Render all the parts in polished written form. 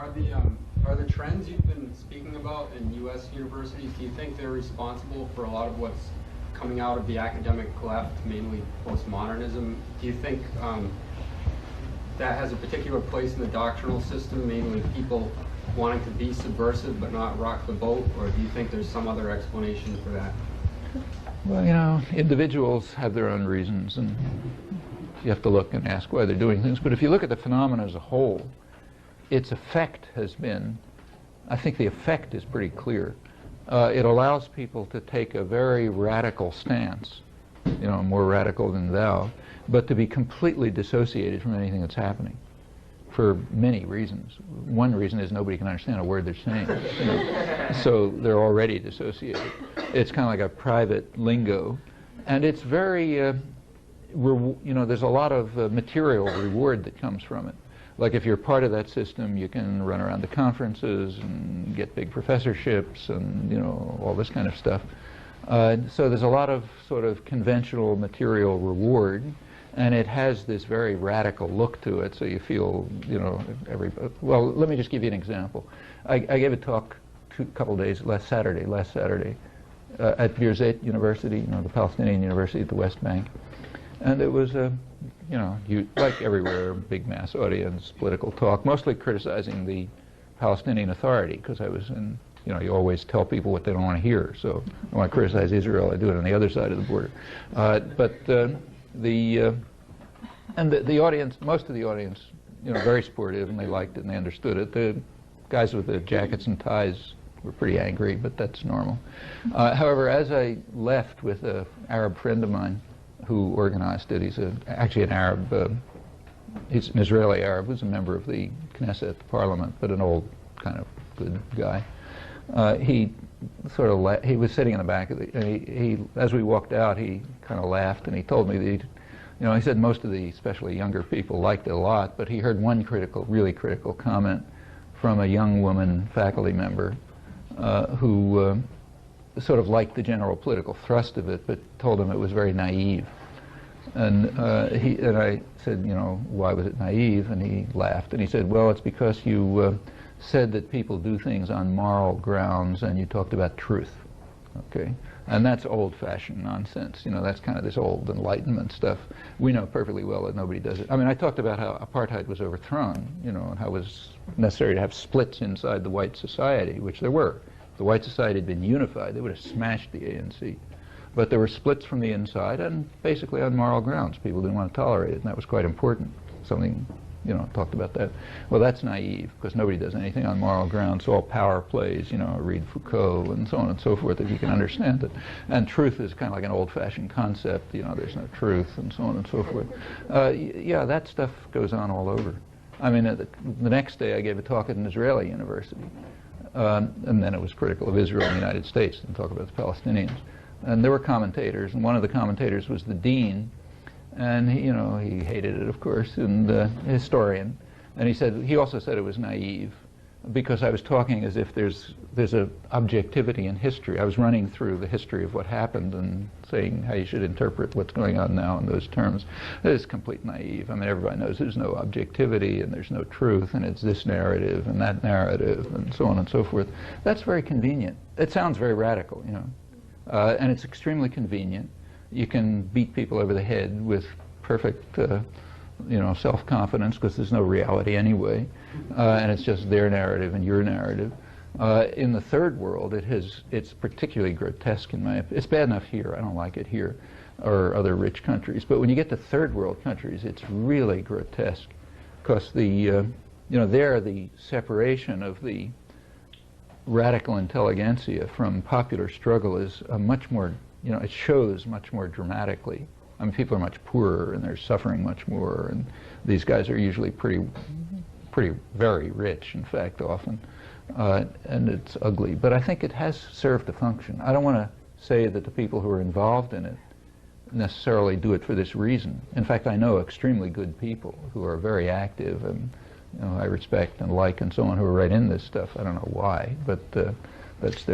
Are the trends you've been speaking about in U.S. universities, do you think they're responsible for a lot of what's coming out of the academic left, mainly postmodernism? Do you think that has a particular place in the doctrinal system, mainly people wanting to be subversive but not rock the boat, or do you think there's some other explanation for that? Well, you know, individuals have their own reasons, and you have to look and ask why they're doing things. But if you look at the phenomenon as a whole, its effect has been, I think the effect is pretty clear. It allows people to take a very radical stance, you know, more radical than thou, but to be completely dissociated from anything that's happening for many reasons. One reason is nobody can understand a word they're saying, you know, so they're already dissociated. It's kind of like a private lingo, and it's very, you know, there's a lot of material reward that comes from it. Like if you're part of that system, you can run around to conferences and get big professorships and, you know, all this kind of stuff. So there's a lot of sort of conventional material reward, and it has this very radical look to it, so you feel, you know, well, let me just give you an example. I gave a talk a couple days, last Saturday, at Birzeit University, you know, the Palestinian university at the West Bank. And it was a, you know, like everywhere, big mass audience, political talk, mostly criticizing the Palestinian Authority, because I was in, you know, you always tell people what they don't want to hear. So I want to criticize Israel, I do it on the other side of the border. The audience, most of the audience, you know, very supportive, and they liked it and they understood it. The guys with the jackets and ties were pretty angry, but that's normal. However, as I left with an Arab friend of mine who organized it, he's actually an Arab, he's an Israeli Arab who's a member of the Knesset, the parliament, but an old kind of good guy. He sort of he was sitting in the back of the, and as we walked out, he kind of laughed, and he told me that you know, he said most of the, especially younger people, liked it a lot, but he heard one really critical comment from a young woman faculty member who sort of liked the general political thrust of it, but told him it was very naive. And I said, you know, why was it naive? And he laughed, and he said, well, it's because you said that people do things on moral grounds, and you talked about truth, okay? And that's old-fashioned nonsense. You know, that's kind of this old Enlightenment stuff. We know perfectly well that nobody does it. I mean, I talked about how apartheid was overthrown, you know, and how it was necessary to have splits inside the white society, which there were. If the white society had been unified, they would have smashed the ANC. But there were splits from the inside, and basically on moral grounds. People didn't want to tolerate it, and that was quite important. Something, you know, talked about that. Well, that's naive, because nobody does anything on moral grounds. All power plays, you know, read Foucault and so on and so forth, if you can understand it. And truth is kind of like an old-fashioned concept, you know, there's no truth and so on and so forth. Yeah, that stuff goes on all over. I mean, the next day I gave a talk at an Israeli university, and then it was critical of Israel and the United States, and talk about the Palestinians. And there were commentators, and one of the commentators was the dean, and he, you know, he hated it, of course, and a historian. And he said, he also said it was naive, because I was talking as if there's a objectivity in history. I was running through the history of what happened and saying how you should interpret what's going on now in those terms. It is complete naive. I mean, everybody knows there's no objectivity and there's no truth, and it's this narrative and that narrative and so on and so forth. That's very convenient. It sounds very radical, you know, and it's extremely convenient. You can beat people over the head with perfect, you know, self-confidence, because there's no reality anyway, and it's just their narrative and your narrative. In the third world, it's particularly grotesque in my opinion. It's bad enough here. I don't like it here or other rich countries. But when you get to third world countries, it's really grotesque, because the, you know, there the separation of the radical intelligentsia from popular struggle is a much more, you know, it shows much more dramatically. I mean, people are much poorer and they're suffering much more, and these guys are usually very rich, in fact, often, and it's ugly. But I think it has served a function. I don't want to say that the people who are involved in it necessarily do it for this reason. In fact, I know extremely good people who are very active and, you know, I respect and like and so on, who are right in this stuff. I don't know why, but that's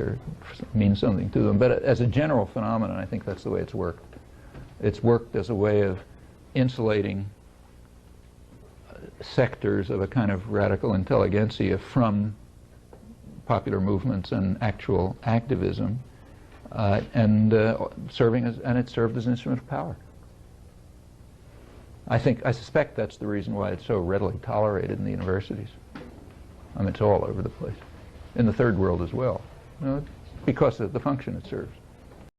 means something to them. But as a general phenomenon, I think that's the way it's worked. It's worked as a way of insulating sectors of a kind of radical intelligentsia from popular movements and actual activism, and it served as an instrument of power. I suspect that's the reason why it's so readily tolerated in the universities. I mean, it's all over the place, in the third world as well, because of the function it serves.